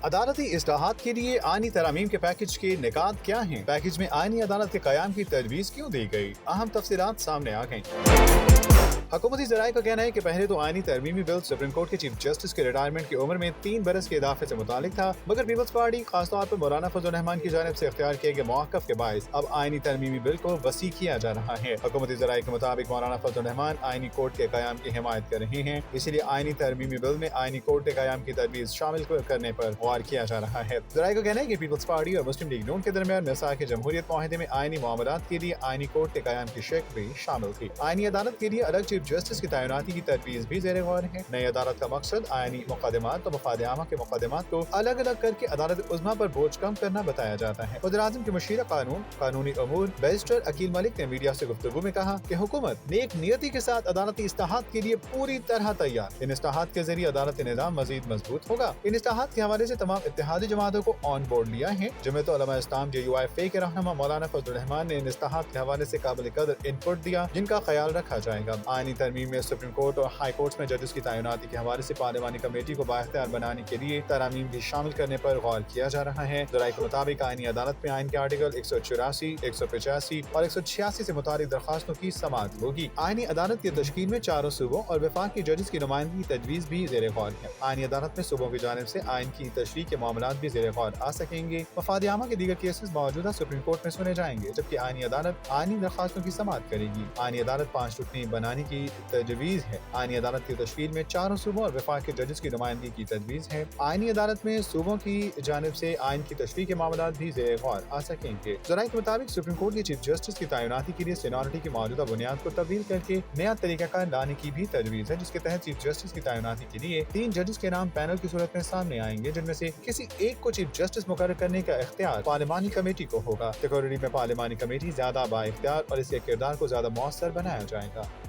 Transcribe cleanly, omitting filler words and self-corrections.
अदालती इस्लाहात के लिए आईनी तरमीम के पैकेज के निकात क्या हैं? पैकेज में आईनी अदालत के क़याम की तजवीज़ क्यों दी गई? अहम तफसीलात सामने आ गईं। हुकूमती ज़राए का कहना है कि पहले तो आईनी तरमीमी बिल सुप्रीम कोर्ट के चीफ जस्टिस के रिटायरमेंट की उम्र में 3 बरस के इजाफे से मुतालिक था, मगर पीपल्स पार्टी खासतौर पर मौलाना फजल रहमान की जानिब से इख्तियार किए गए मौक़िफ़ के बायस अब आईनी तरमीमी बिल को वसी किया जा रहा है। हुकूमती ज़राए के मुताबिक मौलाना फजल रहमान आईनी कोर्ट के क़याम की हिमायत कर रहे हैं, इसलिए आईनी तरमीमी बिल में आईनी कोर्ट के क़याम की तजवीज़ शामिल करने पर गौर किया जा रहा है। ज़राए का कहना है कि पीपल्स पार्टी और मुस्लिम लीग नून के दरमियान मिसाक जमहूरियत मुआहदे में आईनी मामलात के लिए आईनी कोर्ट के क़याम की शिक भी शामिल थी। आईनी अदालत के लिए अलग चीफ जस्टिस की तैनाती की तजवीज़ भी ज़ेर गौर है। नई अदालत का मकसद आईनी मुकदमात और मफाद आमा के मुकदमात को अलग अलग करके अदालत उज़्मा पर बोझ कम करना बताया जाता है। वज़ीर-ए-आज़म के मुशीर कानून कानूनी अमूर बैरिस्टर अकील मलिक ने मीडिया से गुफ्तगू में कहा कि हुकूमत नेक नियति के साथ अदालती इस्लाहात के लिए पूरी तरह तैयार। इन इस्लाहात के जरिए अदालती निज़ाम मज़ीद मजबूत होगा। इन इस्लाहात के हवाले से तमाम इत्तेहादी जमातों को ऑन बोर्ड लिया है। जमीयत उलमा इस्लाम JUIF के रहनुमा मौलाना फजल रहमान ने इन इस्लाहात के हवाले से काबिल कदर इनपुट दिया, जिनका ख्याल रखा जाएगा। आईनी तरमीम में सुप्रीम कोर्ट और हाई कोर्ट में जजेस की तैनाती के हवाले से पार्लिमानी कमेटी को बाइख्तियार बनाने के लिए तरमीम भी शामिल करने पर गौर किया जा रहा है। ज़राए के मुताबिक आईनी अदालत में आइन के आर्टिकल 184, 185 और 186 से मुतालिक दरखास्तों की समाअत होगी। आईनी अदालत की तश्कील में 4 सूबों और वफाक की जजेस की नुमाइंदगी तजवीज़ भी ज़ेर गौर है। आईनी अदालत में सूबों की जानिब से आइन की तशरीह के मामलात भी ज़ेर गौर आ सकेंगे। मफाद आमा के दीगर केसेस मौजूदा सुप्रीम कोर्ट में सुने जाएंगे, जबकि आईनी अदालत आईनी दरखास्तों की समाअत करेगी। आईनी अदालत 5 रुकनी बनाने की तजवीज़ है। आईनी अदालत की तश्कील में 4 सूबों और वफाक के जजेस की नुमाइंदगी की तजवीज़ है। आईनी अदालत में सूबों की जानिब से आइन की तशरीह के मामलात भी ज़ेर गौर आ सकेंगे। ज़राए के मुताबिक सुप्रीम कोर्ट के चीफ जस्टिस की तैनाती के लिए सीनियरिटी की मौजूदा बुनियाद को तब्दील करके नया तरीक़ाकार लाने की भी तजवीज़ है, जिसके तहत चीफ जस्टिस की तैनाती के लिए 3 जजेस के नाम पैनल की सूरत में सामने आएंगे, जिनमें से किसी एक को चीफ जस्टिस मुकर्रर करने का इख्तियार पार्लिमानी कमेटी को होगा। तकरीरी में पार्लिमानी कमेटी ज्यादा बाइख्तियार और इसके किरदार को ज्यादा मौसर बनाया जाएगा।